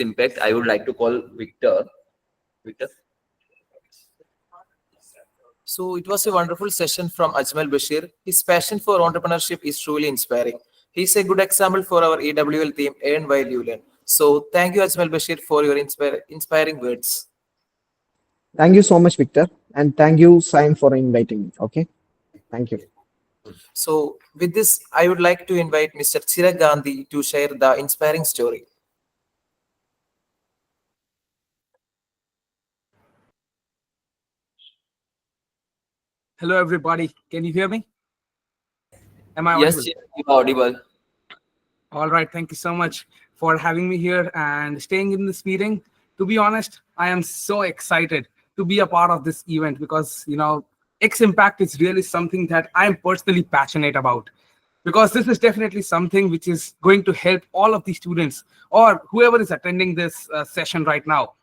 impact, I would like to call Victor. Victor. So it was a wonderful session from Ajmal Bashir. His passion for entrepreneurship is truly inspiring. He's a good example for our EWL team, Earn While You Learn. So thank you, Ajmal Bashir, for your inspiring words. Thank you so much, Victor, and thank you, Simon, for inviting me. Okay, thank you. So with this, I would like to invite Mr. Chirag Gandhi to share the inspiring story. Hello, everybody. Can you hear me? Am I Yes, audible? Chirag, you are audible. All right. Thank you so much for having me here and staying in this meeting. To be honest, I am so excited to be a part of this event because, X Impact is really something that I'm personally passionate about. Because this is definitely something which is going to help all of the students or whoever is attending this session right now.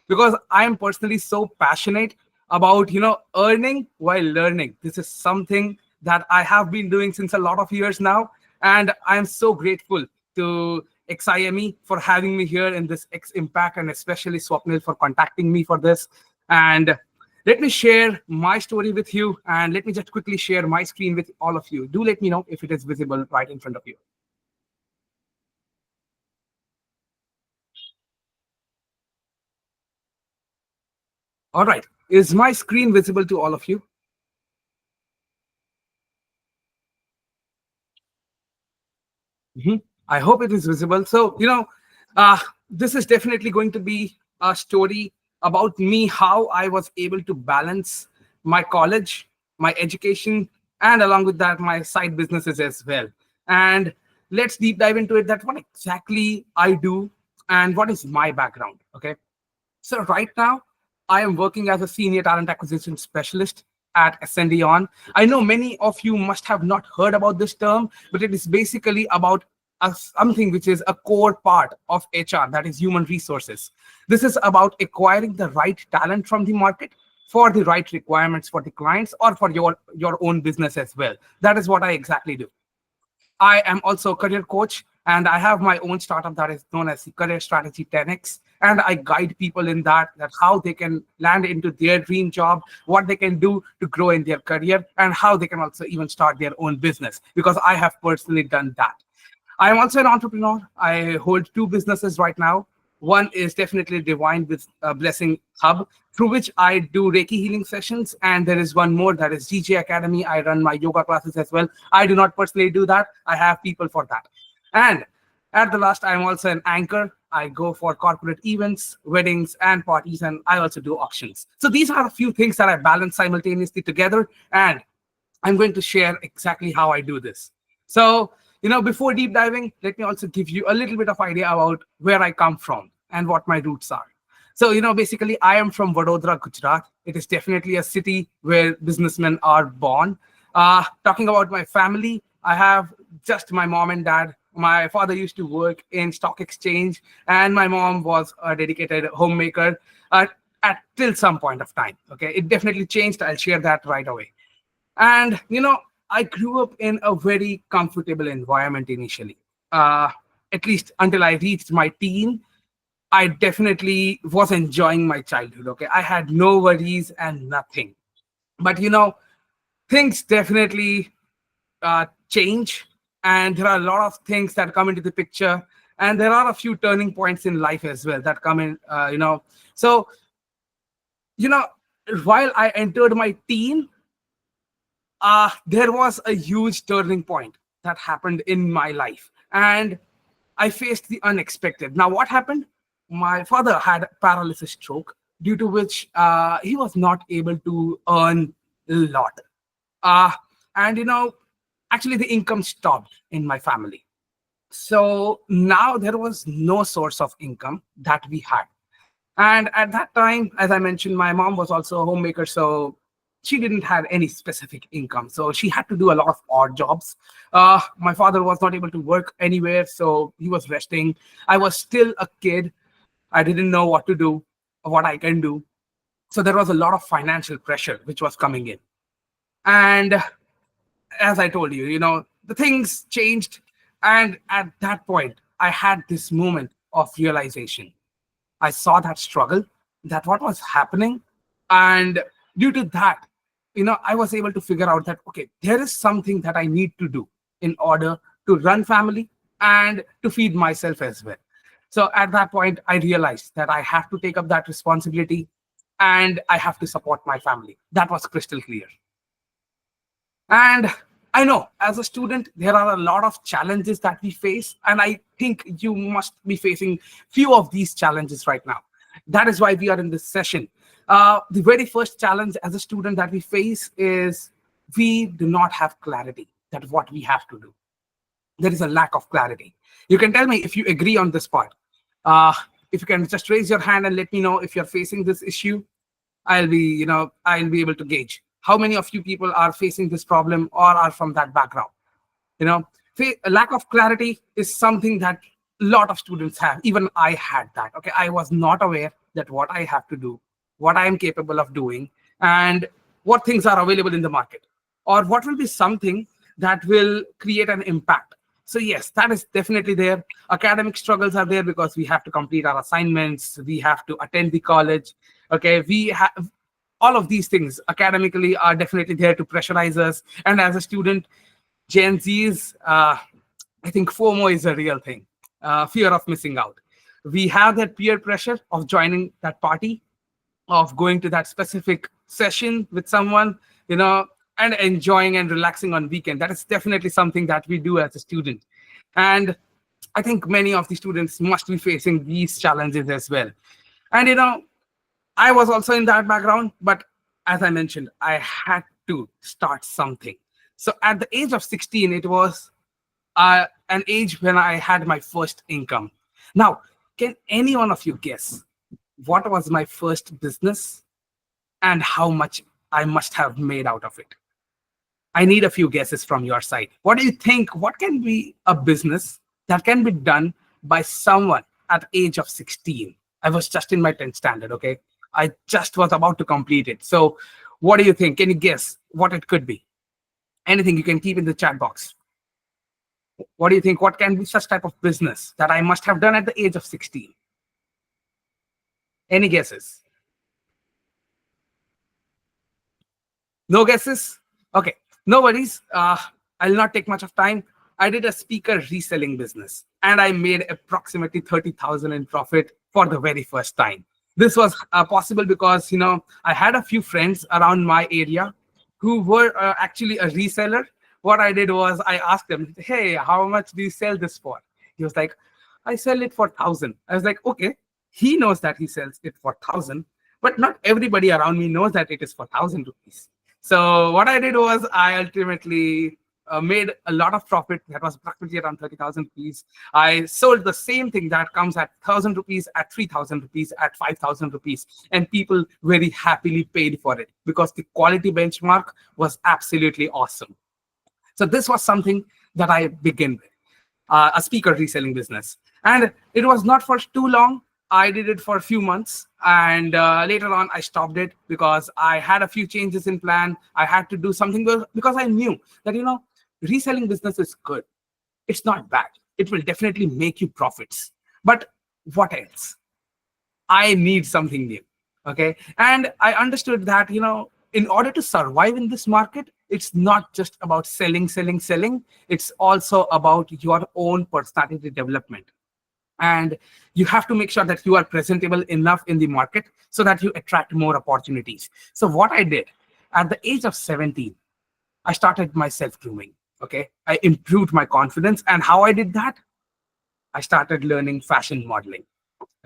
Because I am personally so passionate about earning while learning. This is something that I have been doing since a lot of years now, and I am so grateful to XIME for having me here in this X Impact, and especially Swapnil for contacting me for this. And let me share my story with you, and let me just quickly share my screen with all of you. Do let me know if it is visible right in front of you. All right. Is my screen visible to all of you? Mhm. I hope it is visible. So, uh, this is definitely going to be a story about me, how I was able to balance my college, my education, and along with that, my side businesses as well. And let's deep dive into it that what exactly I do and what is my background. Okay. So right now, I am working as a senior talent acquisition specialist at SND On. I know many of you must have not heard about this term, but it is basically about something which is a core part of HR, that is human resources. This is about acquiring the right talent from the market for the right requirements for the clients or for your own business as well. That is what I exactly do. I am also a career coach, and I have my own startup that is known as the Career Strategy 10X. And I guide people in that how they can land into their dream job, what they can do to grow in their career, and how they can also even start their own business, because I have personally done that. I am also an entrepreneur. I hold two businesses right now. One is definitely Divine with Blessing Hub, through which I do Reiki healing sessions. And there is one more that is DJ Academy. I run my yoga classes as well. I do not personally do that. I have people for that. And at the last, I'm also an anchor. I go for corporate events, weddings, and parties, and I also do auctions. So these are a few things that I balance simultaneously together. And I'm going to share exactly how I do this. So, before deep diving, let me also give you a little bit of idea about where I come from and what my roots are. So, basically, I am from Vadodara, Gujarat. It is definitely a city where businessmen are born. Talking about my family, I have just my mom and dad. My father used to work in stock exchange, and my mom was a dedicated homemaker at till some point of time. Okay, it definitely changed. I'll share that right away. And I grew up in a very comfortable environment initially, uh, at least until I reached my teen. I definitely was enjoying my childhood. Okay, I had no worries and nothing. But things definitely change, and there are a lot of things that come into the picture, and there are a few turning points in life as well that come in. So you know while I entered my teen, there was a huge turning point that happened in my life, and I faced the unexpected. Now, what happened? My father had paralysis stroke, due to which he was not able to earn a lot. Uh, and actually, the income stopped in my family. So now there was no source of income that we had. And at that time, as I mentioned, my mom was also a homemaker, so she didn't have any specific income. So she had to do a lot of odd jobs. My father was not able to work anywhere, so he was resting. I was still a kid. I didn't know what to do, or what I can do. So there was a lot of financial pressure which was coming in. And as I told you, the things changed. And at that point, I had this moment of realization I saw that struggle, that what was happening. And due to that, I was able to figure out that, okay, there is something that I need to do in order to run family and to feed myself as well. So at that point, I realized that I have to take up that responsibility and I have to support my family. That was crystal clear. And I know as a student, there are a lot of challenges that we face. And I think you must be facing few of these challenges right now. That is why we are in this session. The very first challenge as a student that we face is we do not have clarity that what we have to do. There is a lack of clarity. You can tell me if you agree on this part. If you can just raise your hand and let me know if you're facing this issue, I'll be able to gauge how many of you people are facing this problem or are from that background. A lack of clarity is something that a lot of students have. Even I had that. Okay, I was not aware that what I have to do, what I am capable of doing, and what things are available in the market, or what will be something that will create an impact. So yes, that is definitely there. Academic struggles are there because we have to complete our assignments, we have to attend the college. Okay, we have all of these things academically are definitely there to pressurize us. And as a student, Gen Z's, I think FOMO is a real thing, fear of missing out. We have that peer pressure of joining that party, of going to that specific session with someone, and enjoying and relaxing on weekend. That is definitely something that we do as a student. And I think many of the students must be facing these challenges as well. And I was also in that background, but as I mentioned, I had to start something. So at the age of 16, it was an age when I had my first income. Now, can any one of you guess what was my first business and how much I must have made out of it? I need a few guesses from your side. What do you think? What can be a business that can be done by someone at the age of 16? I was just in my 10th standard, okay? I just was about to complete it. So what do you think? Can you guess what it could be? Anything you can keep in the chat box. What do you think? What can be such type of business that I must have done at the age of 16? Any guesses? No guesses? Okay, no worries. I'll not take much of time. I did a speaker reselling business and I made approximately 30,000 in profit for the very first time. This was possible because, I had a few friends around my area who were actually a reseller. What I did was I asked them, hey, how much do you sell this for? He was like, I sell it for 1,000. I was like, okay, he knows that he sells it for 1,000, but not everybody around me knows that it is for 1,000 rupees. So what I did was I ultimately made a lot of profit. That was practically around 30,000 rupees. I sold the same thing that comes at 1,000 rupees, at 3,000 rupees, at 5,000 rupees. And people very happily paid for it because the quality benchmark was absolutely awesome. So this was something that I began with, a speaker reselling business. And it was not for too long. I did it for a few months. And later on, I stopped it because I had a few changes in plan. I had to do something because I knew that, reselling business is good. It's not bad. It will definitely make you profits. But what else? I need something new. Okay. And I understood that, in order to survive in this market, it's not just about selling. It's also about your own personality development. And you have to make sure that you are presentable enough in the market so that you attract more opportunities. So what I did at the age of 17, I started my self-grooming. Okay. I improved my confidence. And how I did that? I started learning fashion modeling.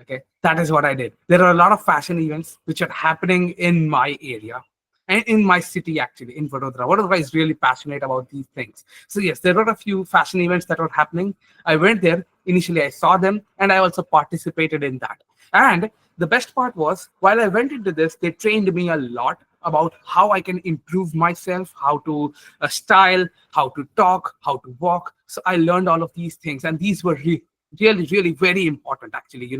Okay. That is what I did. There are a lot of fashion events which are happening in my area and in my city, actually, in Vadodara. Vadodara is really passionate about these things. So yes, there were a few fashion events that were happening. I went there. Initially, I saw them and I also participated in that. And the best part was, while I went into this, they trained me a lot about how I can improve myself, how to style, how to talk, how to walk. So I learned all of these things. And these were really very important, actually.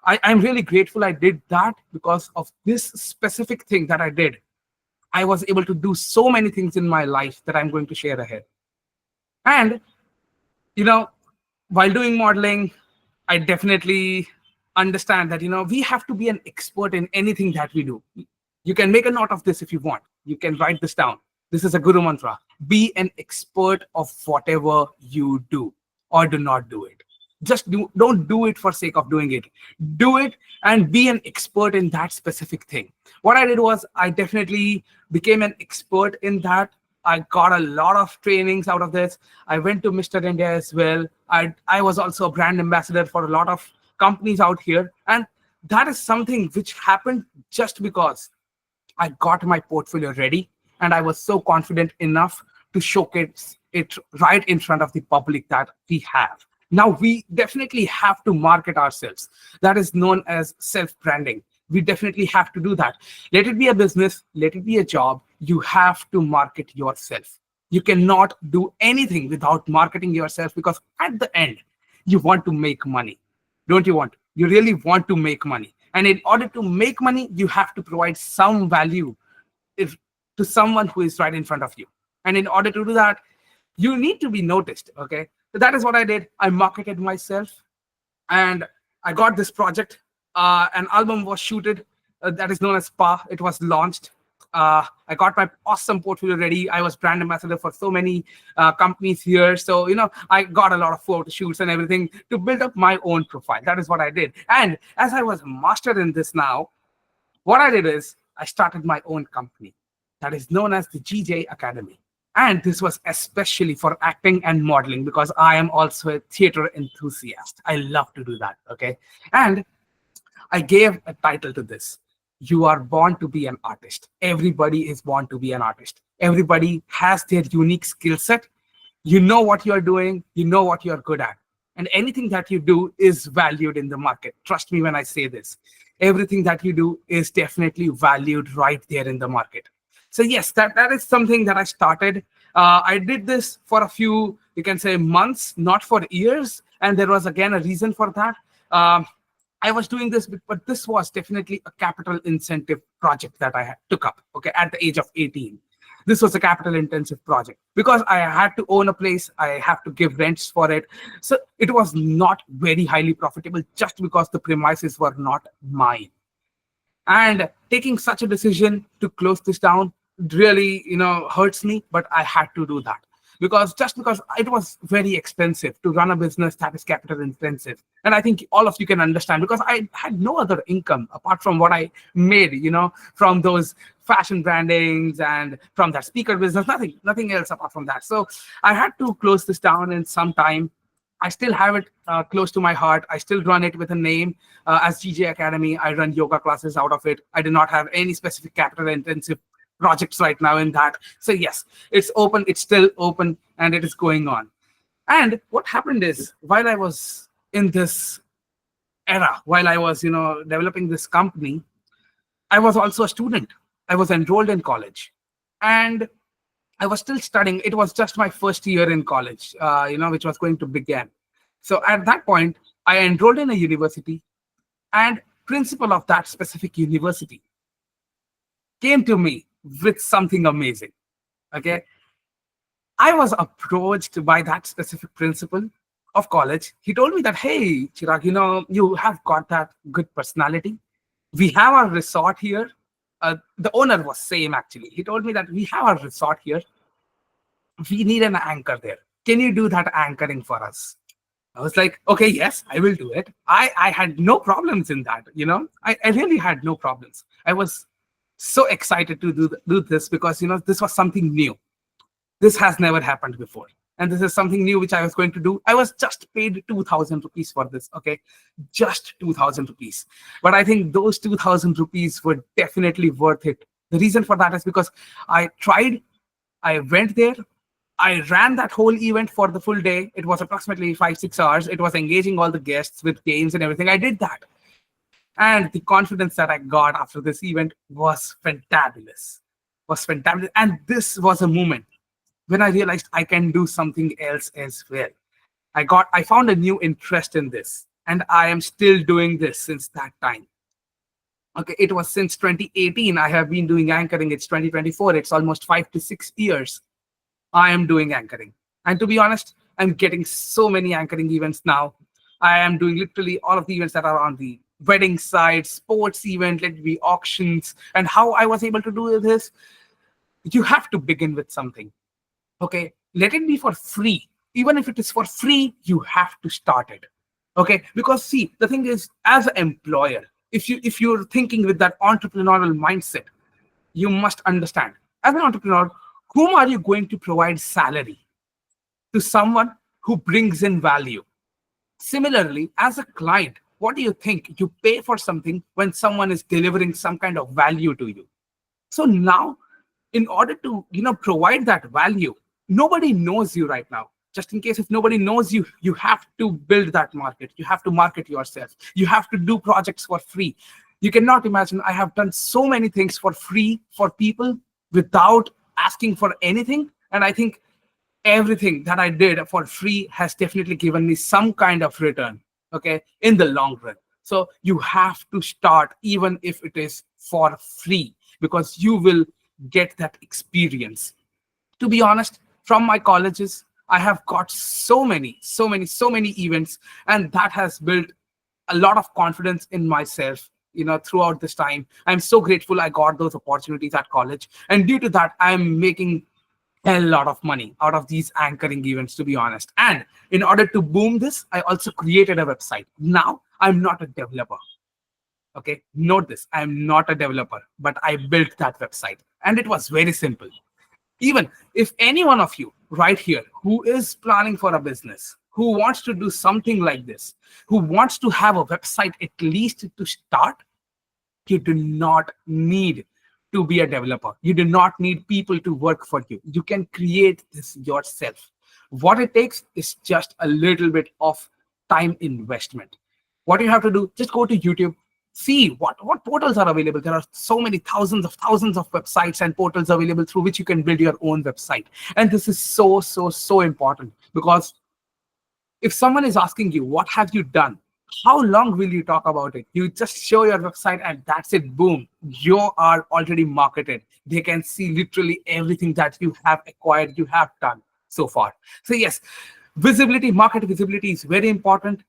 I'm really grateful I did that because of this specific thing that I did. I was able to do so many things in my life that I'm going to share ahead. And, while doing modeling, I definitely understand that, we have to be an expert in anything that we do. You can make a note of this if you want. You can write this down. This is a guru mantra. Be an expert of whatever you do, or do not do it. Don't do it for sake of doing it. Do it and be an expert in that specific thing. What I did was I definitely became an expert in that. I got a lot of trainings out of this. I went to Mr. India as well. I was also a brand ambassador for a lot of companies out here. And that is something which happened just because I got my portfolio ready and I was so confident enough to showcase it right in front of the public that we have. Now, we definitely have to market ourselves. That is known as self-branding. We definitely have to do that. Let it be a business, let it be a job. You have to market yourself. You cannot do anything without marketing yourself, because at the end, you want to make money. Don't you want? You really want to make money. And in order to make money, you have to provide some value to someone who is right in front of you. And in order to do that, you need to be noticed. Okay. So that is what I did. I marketed myself and I got this project. An album was shooted that is known as SPA. It was launched. I got my awesome portfolio ready. I was brand ambassador for so many companies here. So, I got a lot of photo shoots and everything to build up my own profile. That is what I did. And as I was mastered in this now, what I did is I started my own company that is known as the GJ Academy. And this was especially for acting and modeling, because I am also a theater enthusiast. I love to do that. Okay. And I gave a title to this. You are born to be an artist. Everybody is born to be an artist. Everybody has their unique skill set. You know what you're doing. You know what you're good at. And anything that you do is valued in the market. Trust me when I say this. Everything that you do is definitely valued right there in the market. So yes, that is something that I started. I did this for a few, you can say, months, not for years. And there was, again, a reason for that. I was doing this, but this was definitely a capital incentive project that I took up, okay, at the age of 18. This was a capital intensive project because I had to own a place. I have to give rents for it. So it was not very highly profitable just because the premises were not mine. And taking such a decision to close this down really, hurts me, but I had to do that. Because it was very expensive to run a business that is capital intensive. And I think all of you can understand, because I had no other income apart from what I made, from those fashion brandings and from that speaker business, nothing else apart from that. So I had to close this down in some time. I still have it close to my heart. I still run it with a name as GJ Academy. I run yoga classes out of it. I do not have any specific capital intensive projects right now in that. So yes, it's open. It's still open and it is going on. And what happened is, while I was in this era, while I was, developing this company, I was also a student. I was enrolled in college and I was still studying. It was just my first year in college, which was going to begin. So at that point, I enrolled in a university, and principal of that specific university came to me with something amazing. Okay. I was approached by that specific principal of college. He told me that, hey, Chirag, you have got that good personality. We have a resort here. The owner was same, actually. He told me that we have a resort here. We need an anchor there. Can you do that anchoring for us? I was like, okay, yes, I will do it. I had no problems in that. I really had no problems. I was so excited to do this because, this was something new. This has never happened before. And this is something new which I was going to do. I was just paid 2,000 rupees for this, okay? Just 2,000 rupees. But I think those 2,000 rupees were definitely worth it. The reason for that is because I went there, I ran that whole event for the full day. It was approximately 5-6 hours. It was engaging all the guests with games and everything. I did that. And the confidence that I got after this event was fantabulous. And this was a moment when I realized I can do something else as well. I found a new interest in this, and I am still doing this since that time. Okay, it was since 2018 I have been doing anchoring. It's 2024. It's almost 5 to 6 years I am doing anchoring. And to be honest, I'm getting so many anchoring events now. I am doing literally all of the events that are on the wedding side, sports event, let it be auctions. And how I was able to do this, you have to begin with something. Okay, let it be for free. Even if it is for free, you have to start it. Okay, because see, the thing is, as an employer, if you're thinking with that entrepreneurial mindset, you must understand, as an entrepreneur, whom are you going to provide salary? To someone who brings in value. Similarly, as a client, what do you think? You pay for something when someone is delivering some kind of value to you. So now, in order to provide that value, nobody knows you right now. Just in case if nobody knows you, you have to build that market. You have to market yourself. You have to do projects for free. You cannot imagine, I have done so many things for free for people without asking for anything. And I think everything that I did for free has definitely given me some kind of return, okay, in the long run. So you have to start even if it is for free, because you will get that experience. To be honest, from my colleges, I have got so many events, and that has built a lot of confidence in myself, throughout this time. I'm so grateful I got those opportunities at college, and due to that, I'm making a lot of money out of these anchoring events, to be honest. And in order to boom this, I also created a website. Now I'm not a developer. Okay, note this, I'm not a developer, but I built that website, and it was very simple. Even if any one of you right here who is planning for a business, who wants to do something like this, who wants to have a website at least to start, you do not need to be a developer. You do not need people to work for you. You can create this yourself. What it takes is just a little bit of time investment. What you have to do, just go to YouTube, see what portals are available. There are so many thousands of websites and portals available through which you can build your own website. And this is so important, because if someone is asking you, what have you done? How long will you talk about it? You just show your website and that's it. Boom. You are already marketed. They can see literally everything that you have acquired, you have done so far. So yes, visibility, market visibility is very important.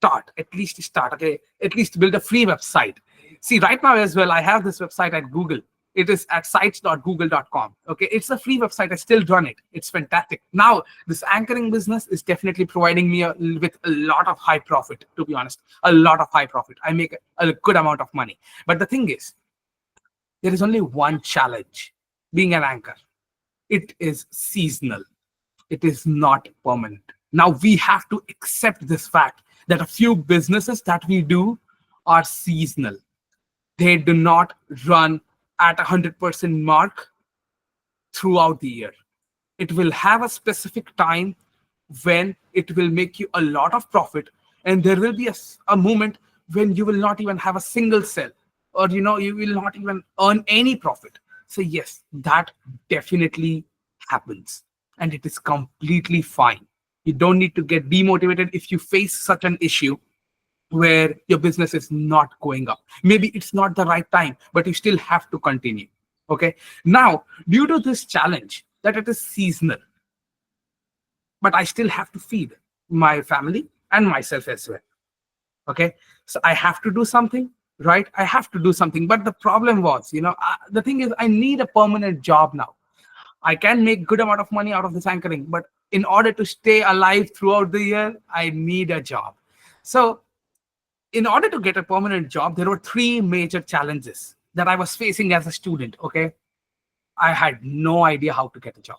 At least start, okay? At least build a free website. See, right now as well, I have this website at Google. It is at sites.google.com. Okay, it's a free website. I still run it. It's fantastic. Now, this anchoring business is definitely providing me with a lot of high profit, to be honest. A lot of high profit. I make a good amount of money. But the thing is, there is only one challenge being an anchor. It is seasonal. It is not permanent. Now, we have to accept this fact that a few businesses that we do are seasonal. They do not run at 100% mark throughout the year. It will have a specific time when it will make you a lot of profit, and there will be a moment when you will not even have a single sale, or you will not even earn any profit. So yes, that definitely happens, and it is completely fine. You don't need to get demotivated if you face such an issue where your business is not going up. Maybe it's not the right time, but you still have to continue. Okay. Now, due to this challenge that it is seasonal, but I still have to feed my family and myself as well. Okay. So I have to do something, right? I have to do something. But the problem was, the thing is, I need a permanent job now. I can make good amount of money out of this anchoring, but in order to stay alive throughout the year, I need a job. So in order to get a permanent job, there were three major challenges that I was facing as a student. Okay. I had no idea how to get a job.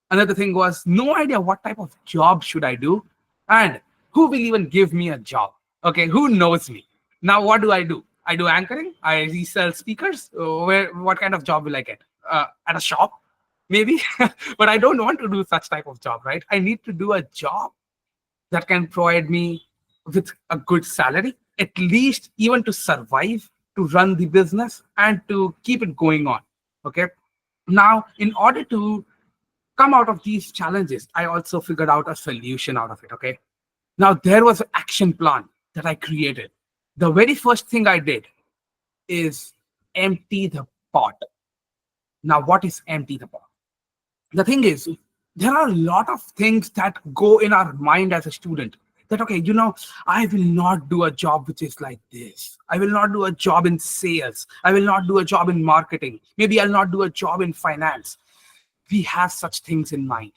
Another thing was no idea what type of job should I do, and who will even give me a job. Okay. Who knows me? Now, what do? I do anchoring. I resell speakers. What kind of job will I get? At a shop? Maybe. But I don't want to do such type of job, right? I need to do a job that can provide me with a good salary, at least even to survive, to run the business, and to keep it going on. Okay. Now, in order to come out of these challenges, I also figured out a solution out of it. Okay. Now, there was an action plan that I created. The very first thing I did is empty the pot. Now, what is empty the pot? The thing is, there are a lot of things that go in our mind as a student. that, okay, I will not do a job which is like this. I will not do a job in sales. I will not do a job in marketing. Maybe I'll not do a job in finance. We have such things in mind.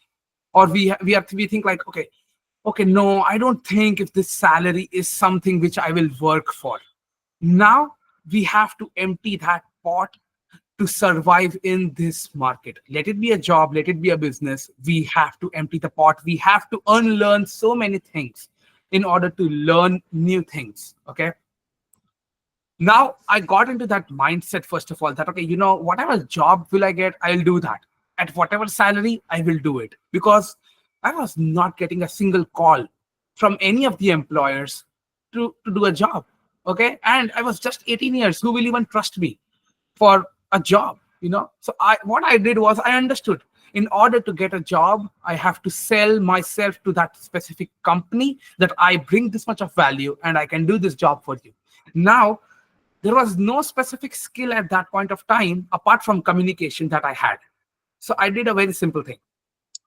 Or we think like, okay, no, I don't think if this salary is something which I will work for. Now we have to empty that pot to survive in this market. Let it be a job, let it be a business. We have to empty the pot. We have to unlearn so many things in order to learn new things. Okay. Now I got into that mindset, first of all, that, okay, whatever job will I get, I'll do that. At whatever salary, I will do it. Because I was not getting a single call from any of the employers to do a job. Okay. And I was just 18 years. Who will even trust me for a job? So what I did was, I understood, in order to get a job, I have to sell myself to that specific company, that I bring this much of value and I can do this job for you. Now, there was no specific skill at that point of time apart from communication that I had. So I did a very simple thing.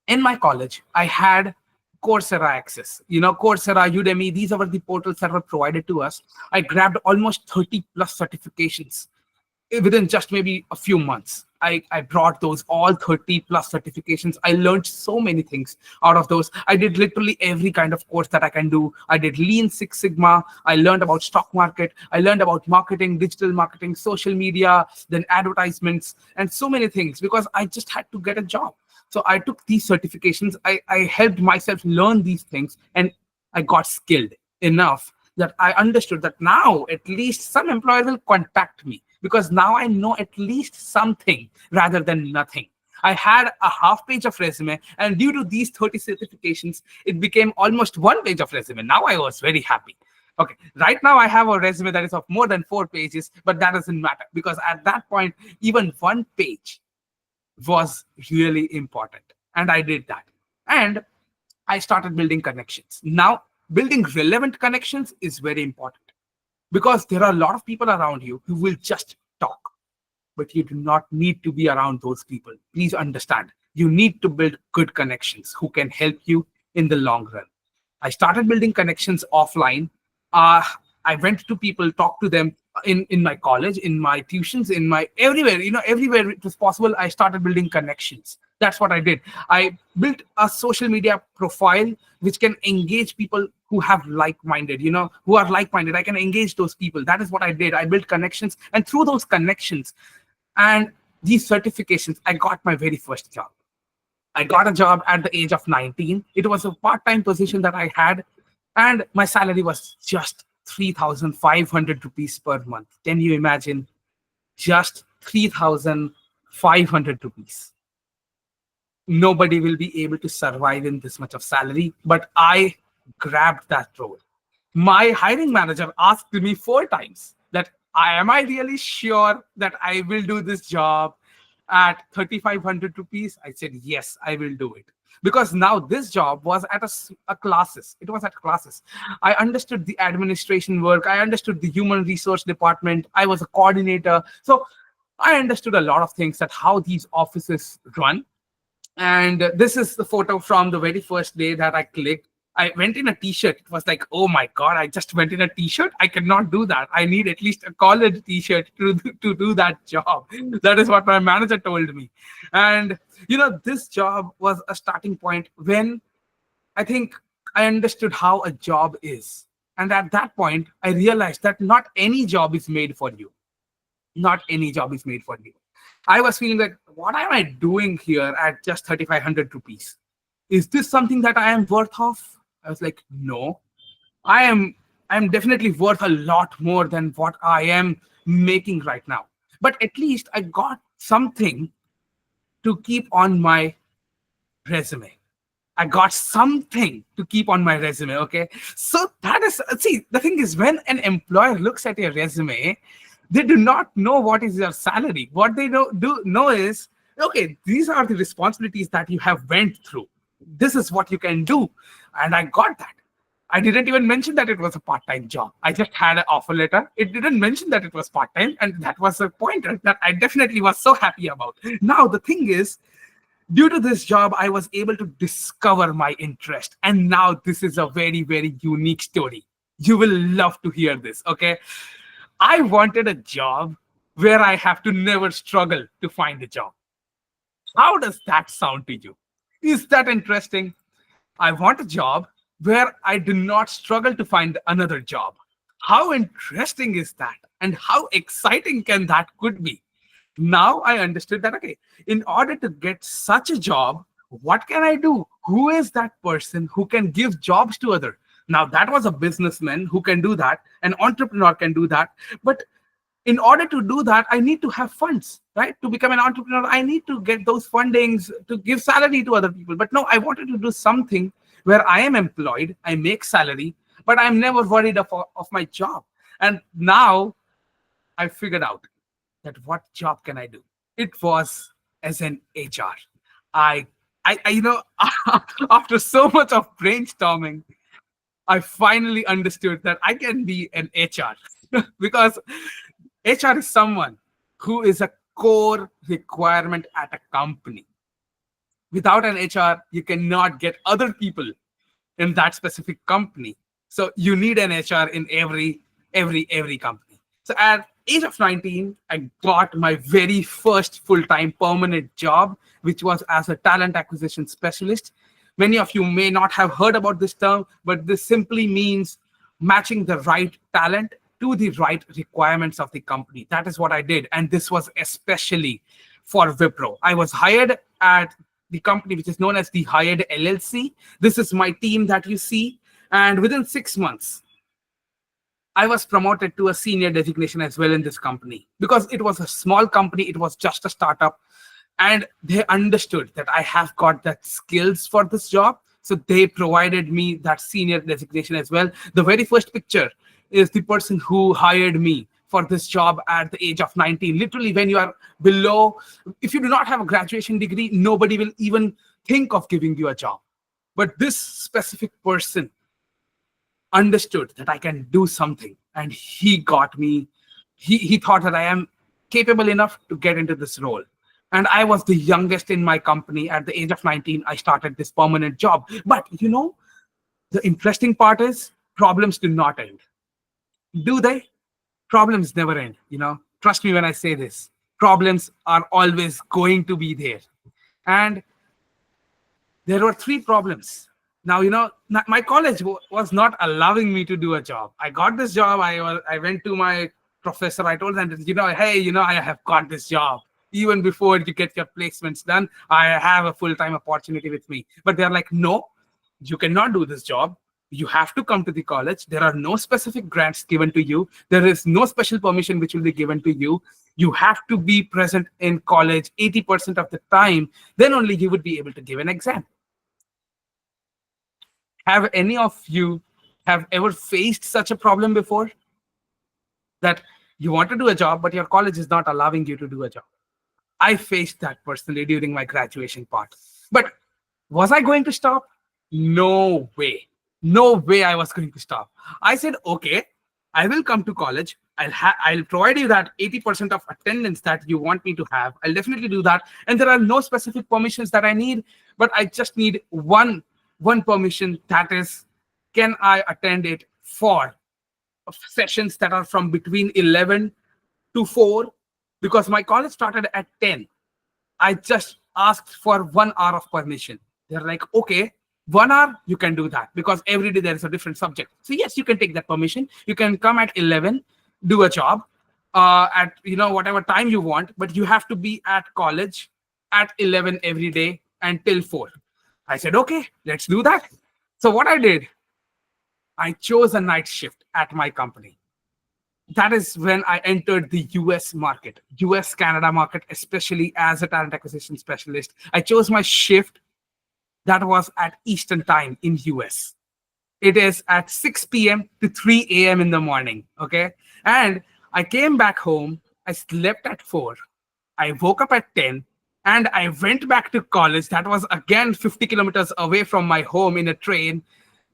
In my college, I had Coursera access. Coursera, Udemy, these are the portals that were provided to us. I grabbed almost 30 plus certifications within just maybe a few months. I brought those all 30 plus certifications. I learned so many things out of those. I did literally every kind of course that I can do. I did Lean Six Sigma. I learned about stock market. I learned about marketing, digital marketing, social media, then advertisements, and so many things, because I just had to get a job. So I took these certifications. I helped myself learn these things, and I got skilled enough that I understood that now at least some employer will contact me, because now I know at least something rather than nothing. I had a half page of resume, and due to these 30 certifications, it became almost 1 page of resume. Now I was very happy. Okay, right now I have a resume that is of more than 4 pages, but that doesn't matter, because at that point, even 1 page was really important. And I did that. And I started building connections. Now, building relevant connections is very important, because there are a lot of people around you who will just talk, but you do not need to be around those people. Please understand, you need to build good connections who can help you in the long run. I started building connections offline. I went to people, talked to them in my college, in my tuitions, in my everywhere, everywhere it was possible. I started building connections. That's what I did. I built a social media profile which can engage people who have like-minded, who are like-minded. I can engage those people. That is what I did. I built connections, and through those connections and these certifications, I got my very first job. I got a job at the age of 19. It was a part-time position that I had, and my salary was just 3,500 rupees per month. Can you imagine? Just 3,500 rupees. Nobody will be able to survive in this much of salary, but I grabbed that role. My hiring manager asked me 4 times that, am I really sure that I will do this job at 3,500 rupees? I said, yes, I will do it. Because now this job was at a classes. It was at classes. I understood the administration work. I understood the human resource department. I was a coordinator. So I understood a lot of things, that how these offices run. And this is the photo from the very first day that I clicked. I went in a t-shirt. It was like, oh my God, I just went in a t-shirt. I cannot do that. I need at least a collared t-shirt to do that job. That is what my manager told me. And, this job was a starting point when I think I understood how a job is. And at that point, I realized that not any job is made for you. Not any job is made for you. I was feeling like, what am I doing here at just 3,500 rupees? Is this something that I am worth of? I was like, no, I am definitely worth a lot more than what I am making right now. But at least I got something to keep on my resume. I got something to keep on my resume. Okay. So that is, see, the thing is, when an employer looks at your resume, they do not know what is your salary. What they do know is, okay, these are the responsibilities that you have went through. This is what you can do. And I got that. I didn't even mention that it was a part-time job. I just had an offer letter. It didn't mention that it was part-time. And that was a pointer that I definitely was so happy about. Now, the thing is, Due to this job, I was able to discover my interest. And now this is a very, very unique story. You will love to hear this. Okay. I wanted a job where I have to never struggle to find a job. How does that sound to you? Is that interesting? I want a job where I do not struggle to find another job. How interesting is that? And how exciting can that could be? Now I understood that, okay, in order to get such a job, what can I do? Who is that person who can give jobs to other? Now that was a businessman who can do that. An entrepreneur can do that. But in order to do that, I need to have funds, right? To become an entrepreneur, I need to get those fundings to give salary to other people. But no, I wanted to do something where I am employed, I make salary, but I'm never worried of my job. And now I figured out that what job can I do? It was as an HR. I, after so much of brainstorming, I finally understood that I can be an HR because HR is someone who is a core requirement at a company. Without an HR, you cannot get other people in that specific company. So you need an HR in every company. So at age of 19, I got my very first full-time permanent job, which was as a talent acquisition specialist. Many of you may not have heard about this term, but this simply means matching the right talent to the right requirements of the company. That is what I did. And this was especially for Wipro. I was hired at the company which is known as the Hired LLC. This is my team that you see. And within 6 months, I was promoted to a senior designation as well in this company because it was a small company. It was just a startup. And they understood that I have got that skills for this job. So they provided me that senior designation as well. The very first picture is the person who hired me for this job at the age of 19. Literally, when you are below, if you do not have a graduation degree, nobody will even think of giving you a job. But this specific person understood that I can do something, and he got me. He thought that I am capable enough to get into this role. And I was the youngest in my company. At the age of 19, I started this permanent job. But the interesting part is problems do not end. Do they? Problems never end. Trust me when I say this. Problems are always going to be there. And there were 3 problems. Now, my college was not allowing me to do a job. I got this job. I went to my professor. I told them, hey, I have got this job. Even before you get your placements done, I have a full-time opportunity with me. But they're like, no, you cannot do this job. You have to come to the college. There are no specific grants given to you. There is no special permission which will be given to you. You have to be present in college 80% of the time. Then only you would be able to give an exam. Have any of you have ever faced such a problem before? That you want to do a job, but your college is not allowing you to do a job. I faced that personally during my graduation part. But was I going to stop? No way. No way I was going to stop. I said, okay, I will come to college. I'll provide you that 80% of attendance that you want me to have. I'll definitely do that. And there are no specific permissions that I need, but I just need one permission. That is, can I attend it for sessions that are from between 11 to 4? Because my college started at 10. I just asked for 1 hour of permission. They're like, okay, 1 hour, you can do that because every day there is a different subject. So yes, you can take that permission. You can come at 11, do a job at whatever time you want, but you have to be at college at 11 every day until 4. I said, okay, let's do that. So what I did, I chose a night shift at my company. That is when I entered the US market, US-Canada market, especially as a talent acquisition specialist. I chose my shift that was at Eastern time in US. It is at 6 p.m. to 3 a.m. in the morning, okay? And I came back home, I slept at 4, I woke up at 10, and I went back to college. That was again 50 kilometers away from my home in a train,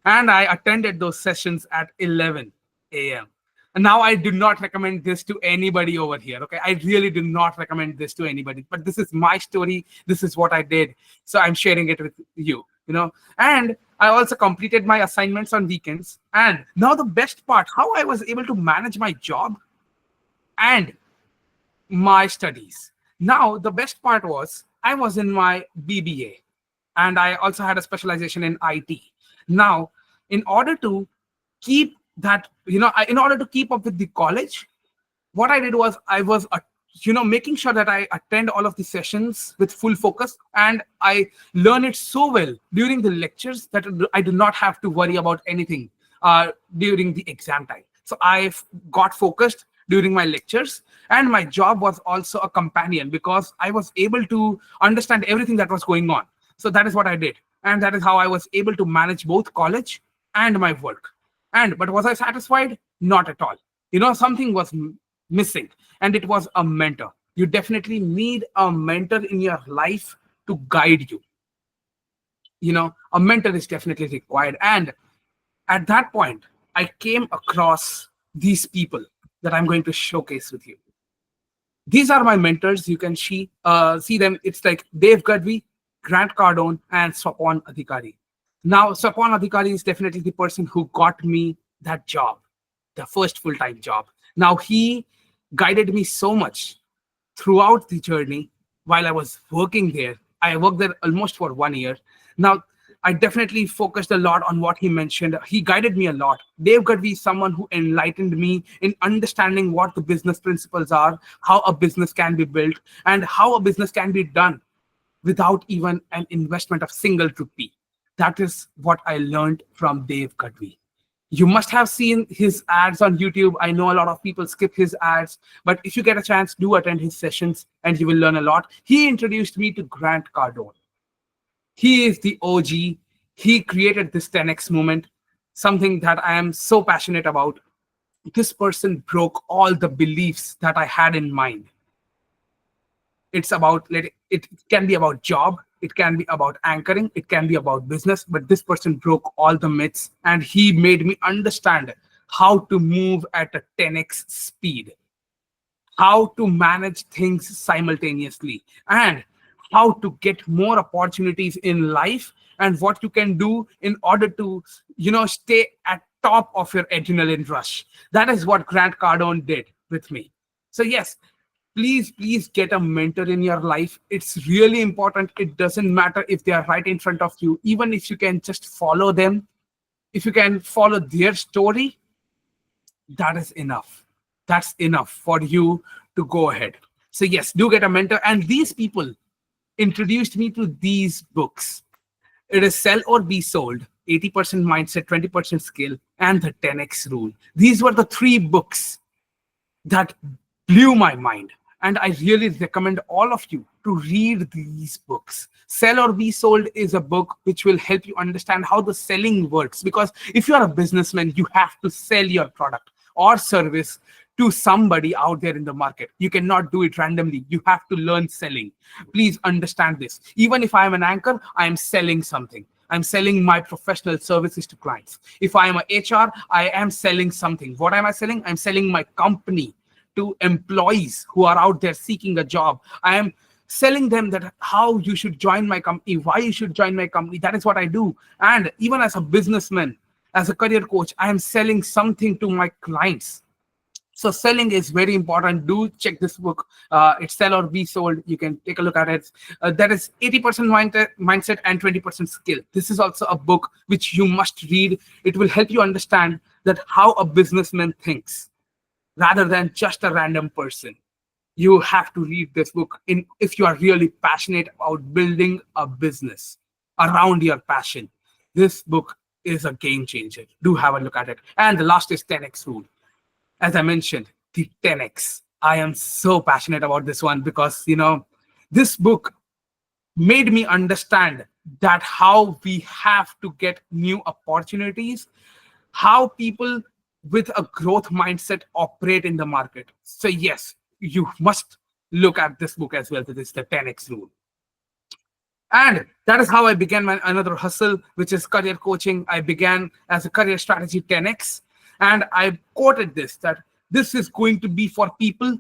and I attended those sessions at 11 a.m. And now I do not recommend this to anybody over here. Okay. I really do not recommend this to anybody. But this is my story. This is what I did. So I'm sharing it with you. And I also completed my assignments on weekends. And now the best part, how I was able to manage my job and my studies. Now, the best part was I was in my BBA and I also had a specialization in IT. Now, in order to keep that, in order to keep up with the college, what I did was I was, making sure that I attend all of the sessions with full focus, and I learn it so well during the lectures that I do not have to worry about anything during the exam time. So I got focused during my lectures, and my job was also a companion because I was able to understand everything that was going on. So that is what I did, and that is how I was able to manage both college and my work. But was I satisfied? Not at all. Something was missing, and it was a mentor. You definitely need a mentor in your life to guide you. A mentor is definitely required. And at that point, I came across these people that I'm going to showcase with you. These are my mentors. You can see them. It's like Dave Gadvi, Grant Cardone, and Swapon Adhikari. Now, Swapon Adhikari is definitely the person who got me that job, the first full-time job. Now, he guided me so much throughout the journey while I was working there. I worked there almost for 1 year. Now, I definitely focused a lot on what he mentioned. He guided me a lot. Dave Gadvi is someone who enlightened me in understanding what the business principles are, how a business can be built, and how a business can be done without even an investment of single rupee. That is what I learned from Dave Gadvi. You must have seen his ads on YouTube. I know a lot of people skip his ads, but if you get a chance, do attend his sessions and you will learn a lot. He introduced me to Grant Cardone. He is the OG. He created this 10x movement, something that I am so passionate about. This person broke all the beliefs that I had in mind. It can be about job, it can be about anchoring, it can be about business, but this person broke all the myths, and he made me understand how to move at a 10x speed, how to manage things simultaneously, and how to get more opportunities in life, and what you can do in order to stay at top of your adrenaline rush. That is what Grant Cardone did with me. So yes, please get a mentor in your life. It's really important. It doesn't matter if they are right in front of you. Even if you can just follow them, if you can follow their story, that is enough. That's enough for you to go ahead. So yes, do get a mentor. And these people introduced me to these books. It is Sell or Be Sold, 80% Mindset, 20% Skill, and the 10x Rule. These were the 3 books that blew my mind. And I really recommend all of you to read these books. Sell or Be Sold is a book which will help you understand how the selling works. Because if you are a businessman, you have to sell your product or service to somebody out there in the market. You cannot do it randomly. You have to learn selling. Please understand this. Even if I am an anchor, I am selling something. I'm selling my professional services to clients. If I am a HR, I am selling something. What am I selling? I'm selling my company to employees who are out there seeking a job. I am selling them that how you should join my company, why you should join my company. That is what I do. And even as a businessman, as a career coach, I am selling something to my clients. So selling is very important. Do check this book. It's Sell or Be Sold. You can take a look at it. That is 80% mindset and 20% skill. This is also a book which you must read. It will help you understand that how a businessman thinks rather than just a random person. You have to read this book if you are really passionate about building a business around your passion. This book is a game changer. Do have a look at it. And the last is 10x Rule. As I mentioned, the 10x. I am so passionate about this one because, this book made me understand that how we have to get new opportunities, how people with a growth mindset operate in the market. So yes, you must look at this book as well. That is the 10x Rule. And that is how I began my another hustle, which is career coaching. I began as a career strategy 10x. And I quoted this, that this is going to be for people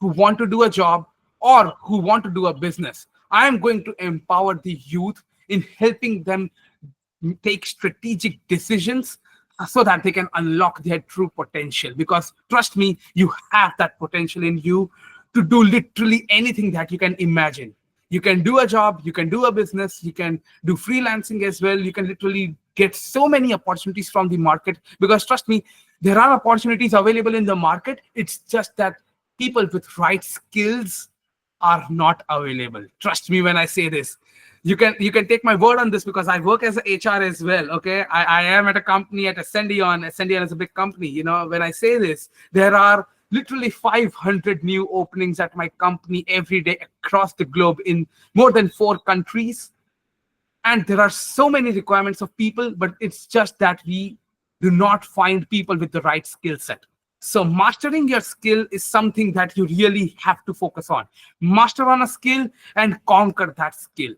who want to do a job or who want to do a business. I am going to empower the youth in helping them take strategic decisions so that they can unlock their true potential. Because trust me, you have that potential in you to do literally anything that you can imagine. You can do a job, you can do a business, you can do freelancing as well. You can literally get so many opportunities from the market, because trust me, there are opportunities available in the market. It's just that people with right skills are not available. Trust me when I say this. You can take my word on this, because I work as a HR as well. Okay, I am at a company at Ascendion. Ascendion is a big company. When I say this, there are literally 500 new openings at my company every day across the globe in more than 4 countries. And there are so many requirements of people, but it's just that we do not find people with the right skill set. So mastering your skill is something that you really have to focus on. Master on a skill and conquer that skill,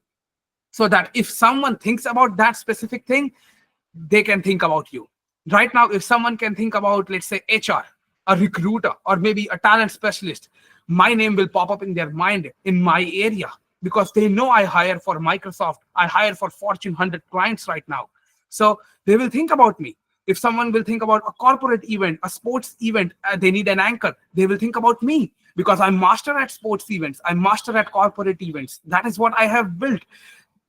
so that if someone thinks about that specific thing, they can think about you. Right now, if someone can think about, let's say, HR, a recruiter, or maybe a talent specialist, my name will pop up in their mind in my area, because they know I hire for Microsoft, I hire for Fortune 100 clients right now. So they will think about me. If someone will think about a corporate event, a sports event, they need an anchor, they will think about me, because I'm master at sports events, I'm master at corporate events. That is what I have built.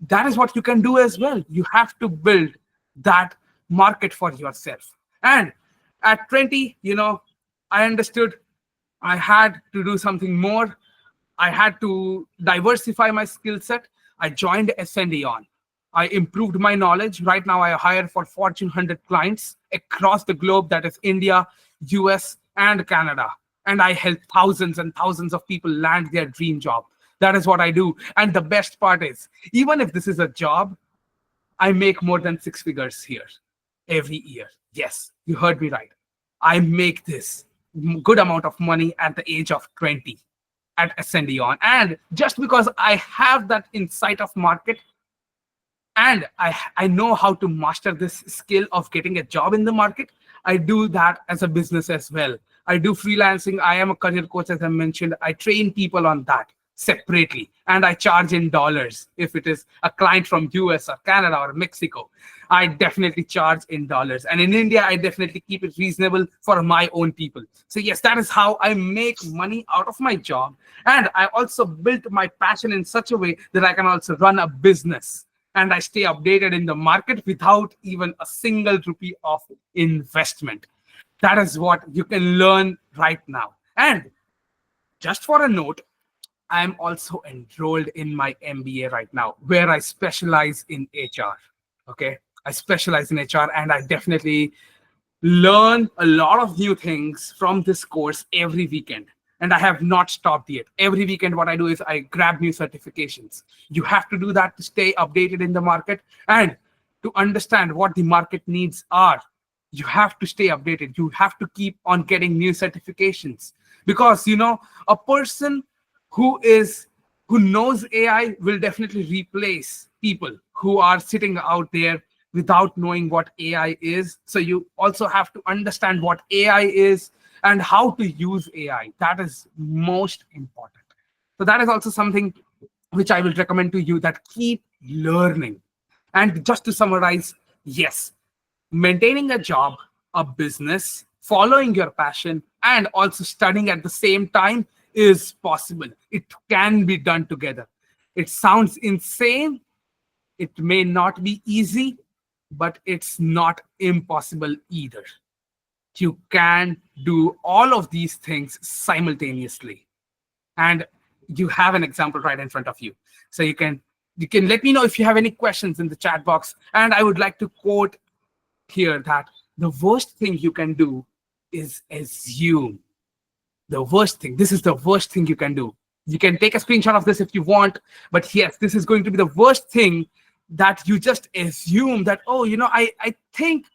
That is what you can do as well. You have to build that market for yourself. And at 20, I understood I had to do something more. I had to diversify my skill set. I joined Ascendion. I improved my knowledge. Right now, I hire for Fortune 100 clients across the globe, that is India, US, and Canada. And I help thousands and thousands of people land their dream job. That is what I do. And the best part is, even if this is a job, I make more than 6 figures here every year. Yes, you heard me right. I make this good amount of money at the age of 20 at Ascendion. And just because I have that insight of market, and I know how to master this skill of getting a job in the market, I do that as a business as well. I do freelancing. I am a career coach, as I mentioned. I train people on that separately, and I charge in dollars. If it is a client from US or Canada or Mexico, I definitely charge in dollars. And in India, I definitely keep it reasonable for my own people. So yes, that is how I make money out of my job. And I also built my passion in such a way that I can also run a business, and I stay updated in the market without even a single rupee of investment. That is what you can learn right now. And just for a note, I am also enrolled in my MBA right now, where I specialize in HR. Okay, I specialize in HR, and I definitely learn a lot of new things from this course every weekend. And I have not stopped yet. Every weekend, what I do is I grab new certifications. You have to do that to stay updated in the market and to understand what the market needs are. You have to stay updated. You have to keep on getting new certifications, because a person who knows AI will definitely replace people who are sitting out there without knowing what AI is. So you also have to understand what AI is and how to use AI. That is most important. So that is also something which I will recommend to you, that keep learning. And just to summarize, yes, maintaining a job, a business, following your passion, and also studying at the same time is possible. It can be done together. It sounds insane. It may not be easy, but it's not impossible either. You can do all of these things simultaneously. And you have an example right in front of you. So you can let me know if you have any questions in the chat box. And I would like to quote here that the worst thing you can do is assume. The worst thing. This is the worst thing you can do. You can take a screenshot of this if you want, but yes, this is going to be the worst thing, that you just assume that, oh, I think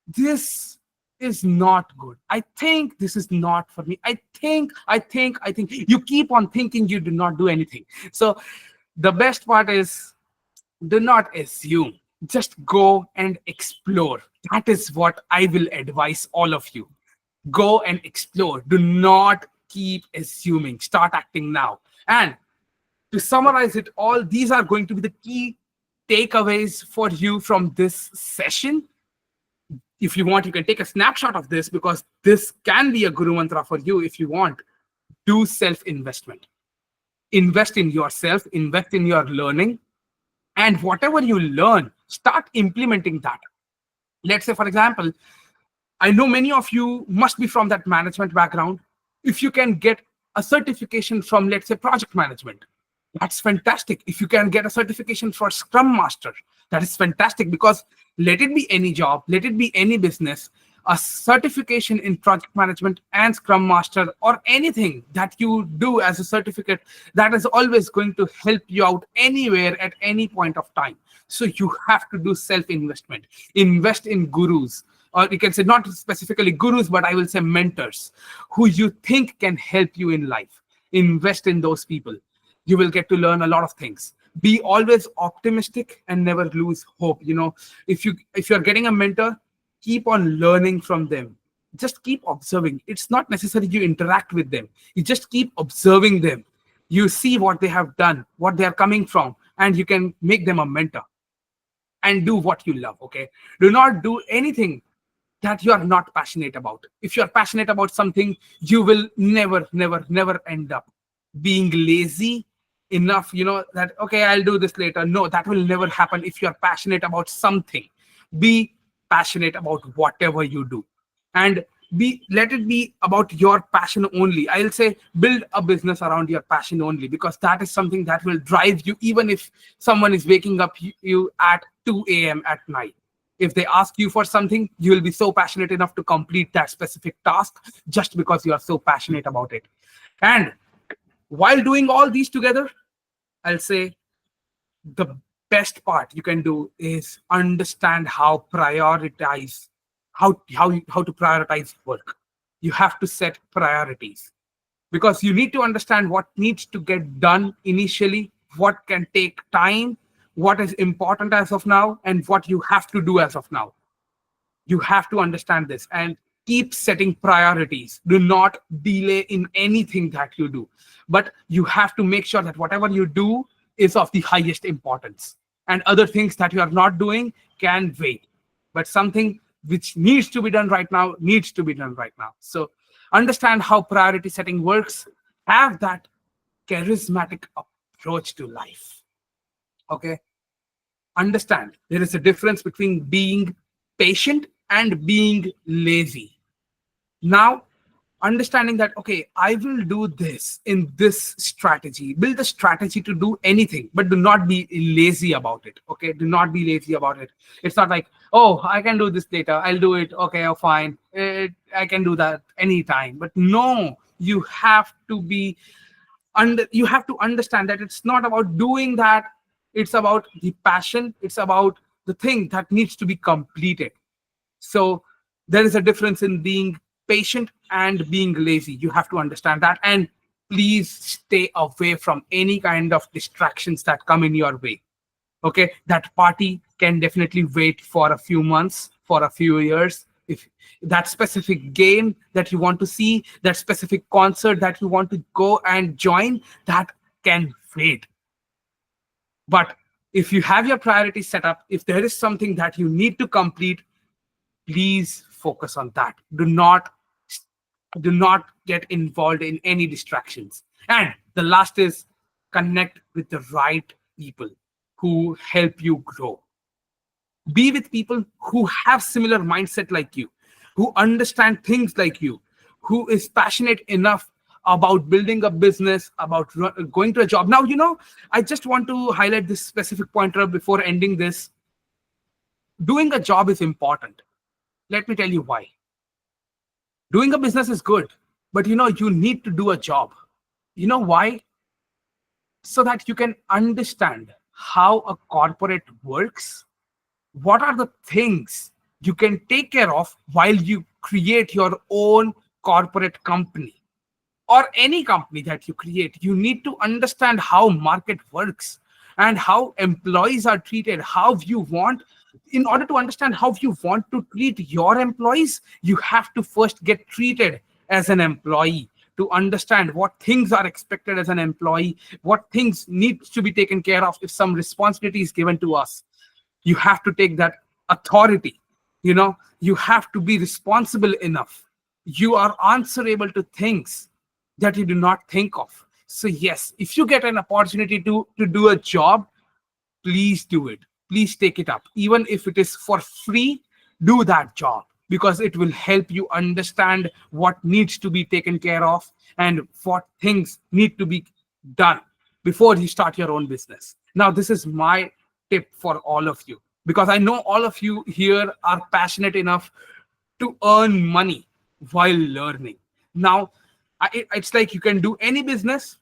this is not good. I think this is not for me. I think. You keep on thinking, you do not do anything. So the best part is, do not assume. Just go and explore. That is what I will advise all of you. Go and explore. Do not keep assuming. Start acting now. And to summarize it all, these are going to be the key takeaways for you from this session. If you want, you can take a snapshot of this, because this can be a guru mantra for you if you want. Do self-investment. Invest in yourself, invest in your learning, and whatever you learn, start implementing that. Let's say, for example, I know many of you must be from that management background. If you can get a certification from, let's say, project management, that's fantastic. If you can get a certification for Scrum Master, that is fantastic, because let it be any job, let it be any business, a certification in project management and Scrum Master, or anything that you do as a certificate, that is always going to help you out anywhere at any point of time. So you have to do self-investment. Invest in gurus, or you can say not specifically gurus, but I will say mentors who you think can help you in life. Invest in those people. You will get to learn a lot of things. Be always optimistic and never lose hope. If you're getting a mentor, keep on learning from them. Just keep observing. It's not necessary you interact with them. You just keep observing them. You see what they have done, what they are coming from, and you can make them a mentor. And do what you love. Okay, do not do anything that you are not passionate about. If you are passionate about something, you will never end up being lazy enough, that, okay, I'll do this later. No, that will never happen. If you are passionate about something, be passionate about whatever you do, and let it be about your passion only. I'll say build a business around your passion only, because that is something that will drive you, even if someone is waking up you at 2 a.m. at night. If they ask you for something, you will be so passionate enough to complete that specific task, just because you are so passionate about it. And while doing all these together, I'll say the best part you can do is understand how to prioritize work. You have to set priorities, because you need to understand what needs to get done initially, what can take time, what is important as of now, and what you have to do as of now. You have to understand this and keep setting priorities. Do not delay in anything that you do, but you have to make sure that whatever you do is of the highest importance, and other things that you are not doing can wait. But something which needs to be done right now needs to be done right now. So understand how priority setting works. Have that charismatic approach to life. Okay, understand there is a difference between being patient and being lazy. Now, understanding that, okay, I will do this in this strategy, build a strategy to do anything, but do not be lazy about it. Okay, do not be lazy about it. It's not like, oh, I can do this later, I'll do it, okay, oh, fine, I can do that anytime. But no, you have to understand that it's not about doing that. It's about the passion. It's about the thing that needs to be completed. So there is a difference in being patient and being lazy. You have to understand that. And please stay away from any kind of distractions that come in your way. Okay, that party can definitely wait for a few months, for a few years. If that specific game that you want to see, that specific concert that you want to go and join, that can wait. But if you have your priorities set up, if there is something that you need to complete, please focus on that. Do not get involved in any distractions. And the last is connect with the right people who help you grow. Be with people who have similar mindset like you, who understand things like you, who is passionate enough about building a business, about going to a job. Now, I just want to highlight this specific pointer before ending this. Doing a job is important. Let me tell you why. Doing a business is good, but you need to do a job. You know why? So that you can understand how a corporate works. What are the things you can take care of while you create your own corporate company, or any company that you create? You need to understand how market works, and how employees are treated, how you want. In order to understand how you want to treat your employees, you have to first get treated as an employee, to understand what things are expected as an employee, what things need to be taken care of if some responsibility is given to us. You have to take that authority. You have to be responsible enough. You are answerable to things that you do not think of. So yes, if you get an opportunity to do a job, please do it. Please take it up. Even if it is for free, do that job, because it will help you understand what needs to be taken care of and what things need to be done before you start your own business. Now, this is my tip for all of you, because I know all of you here are passionate enough to earn money while learning. Now, it's like you can do any business,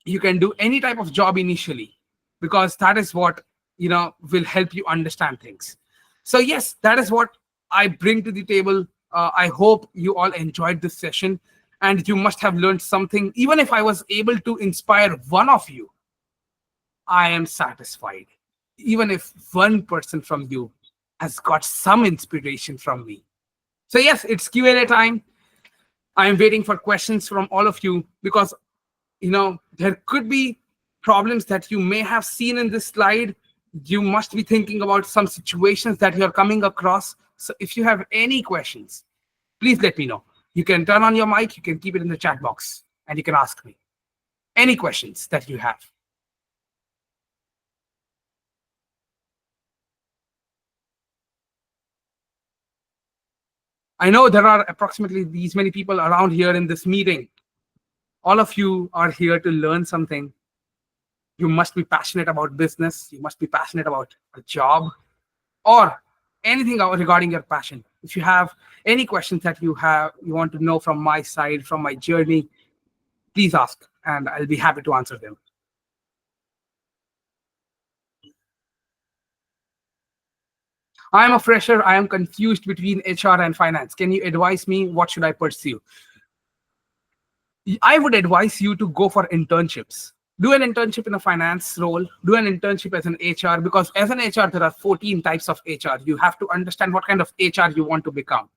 you can do any type of job initially, because that is what will help you understand things. So yes, that is what I bring to the table. I hope you all enjoyed this session, and you must have learned something. Even if I was able to inspire one of you, I am satisfied. Even if one person from you has got some inspiration from me. So yes, it's Q&A time. I am waiting for questions from all of you, because there could be problems that you may have seen in this slide. You must be thinking about some situations that you're coming across. So if you have any questions, please let me know. You can turn on your mic, you can keep it in the chat box, and you can ask me any questions that you have. I know there are approximately these many people around here in this meeting. All of you are here to learn something. You must be passionate about business. You must be passionate about a job or anything regarding your passion. If you have any questions that you want to know from my side, from my journey, please ask, and I'll be happy to answer them. I am a fresher. I am confused between HR and finance. Can you advise me? What should I pursue? I would advise you to go for internships. Do an internship in a finance role. Do an internship as an HR, because as an HR, there are 14 types of HR. You have to understand what kind of HR you want to become.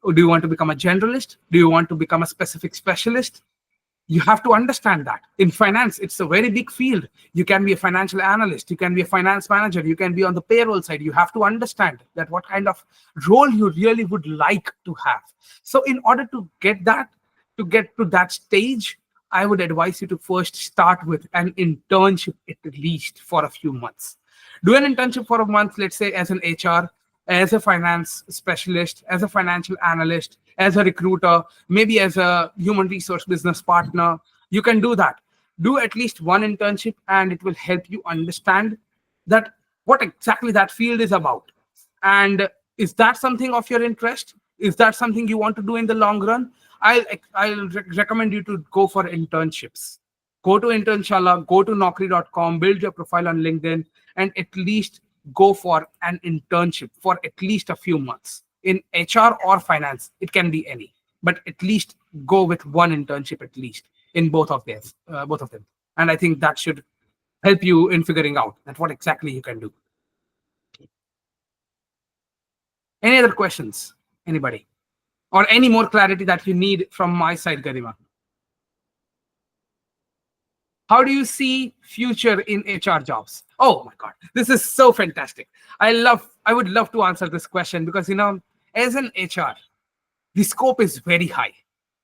Do you want to become a generalist? Do you want to become a specific specialist? You have to understand that. In finance, it's a very big field. You can be a financial analyst. You can be a finance manager. You can be on the payroll side. You have to understand that what kind of role you really would like to have. So in order to get to that stage, I would advise you to first start with an internship at least for a few months. Do an internship for a month, let's say as an HR, as a finance specialist, as a financial analyst, as a recruiter, maybe as a human resource business partner. You can do that. Do at least one internship, and it will help you understand that what exactly that field is about. And is that something of your interest? Is that something you want to do in the long run? I'll recommend you to go for internships. Go to Internshala, go to Naukri.com, build your profile on LinkedIn, and at least go for an internship for at least a few months in HR or finance. It can be any, but at least go with one internship at least in both of them. And I think that should help you in figuring out that what exactly you can do. Any other questions? Anybody? Or any more clarity that you need from my side, Garima? How do you see future in HR jobs? Oh my God, this is so fantastic. I would love to answer this question, because as an HR, the scope is very high.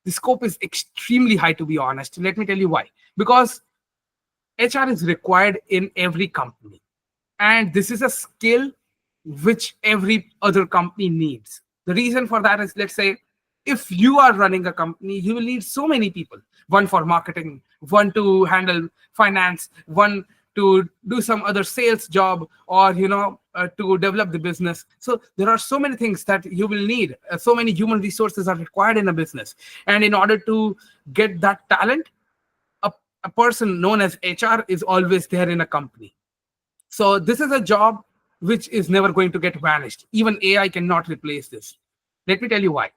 The scope is extremely high, to be honest. Let me tell you why. Because HR is required in every company. And this is a skill which every other company needs. The reason for that is, let's say, if you are running a company, you will need so many people. One for marketing, one to handle finance, one to do some other sales job, or to develop the business. So there are so many things that you will need. So many human resources are required in a business. And in order to get that talent, a person known as HR is always there in a company. So this is a job which is never going to get vanished. Even AI cannot replace this. Let me tell you why.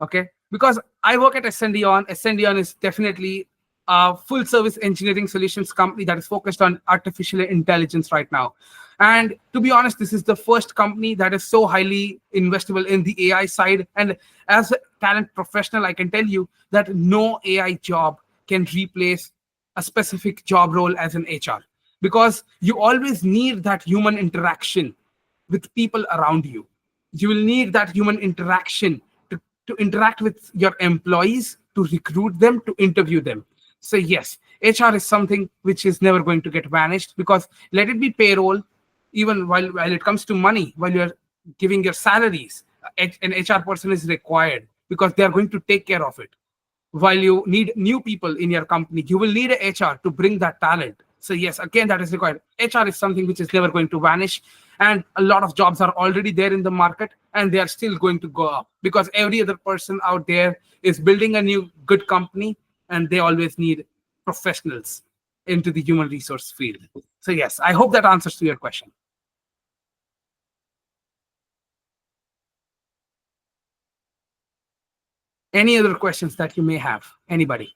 Okay, because I work at Ascendion. Ascendion is definitely a full service engineering solutions company that is focused on artificial intelligence right now. And to be honest, this is the first company that is so highly investable in the AI side. And as a talent professional, I can tell you that no AI job can replace a specific job role as an HR, because you always need that human interaction with people around you. You will need that human interaction to interact with your employees, to recruit them, to interview them. So yes, HR is something which is never going to get vanished, because let it be payroll, even while it comes to money, while you're giving your salaries, an HR person is required, because they are going to take care of it. While you need new people in your company, you will need a HR to bring that talent. So yes, again, that is required. HR is something which is never going to vanish, and a lot of jobs are already there in the market, and they are still going to go up, because every other person out there is building a new good company, and they always need professionals into the human resource field. So yes, I hope that answers to your question. Any other questions that you may have? Anybody?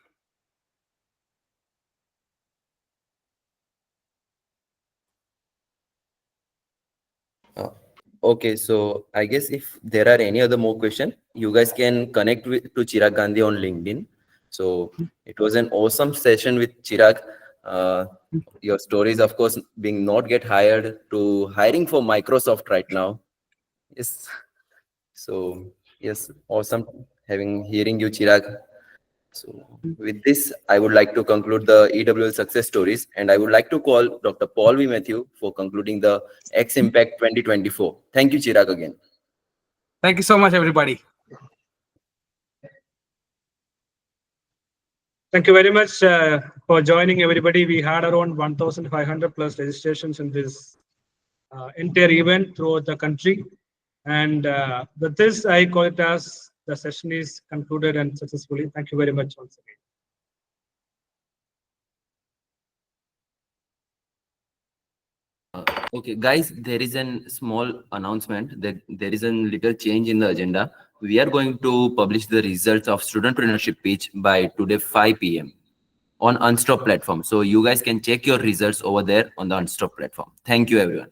Okay, so I guess if there are any other more question, you guys can connect with to Chirag Gandhi on LinkedIn. So it was an awesome session with Chirag. Your stories, of course, being not get hired to hiring for Microsoft right now. Yes. So yes, awesome hearing you, Chirag. So with this, I would like to conclude the EWL success stories, and I would like to call Dr. Paul V. Matthew for concluding the X Impact 2024. Thank you, Chirag, again. Thank you so much, everybody. Thank you very much for joining, everybody. We had around 1,500 plus registrations in this entire event throughout the country. And with this, I call it as the session is concluded and successfully. Thank you very much once again. Okay, guys, there is a small announcement that there is a little change in the agenda. We are going to publish the results of studentpreneurship pitch by today 5 p.m. on Unstop platform. So you guys can check your results over there on the Unstop platform. Thank you, everyone.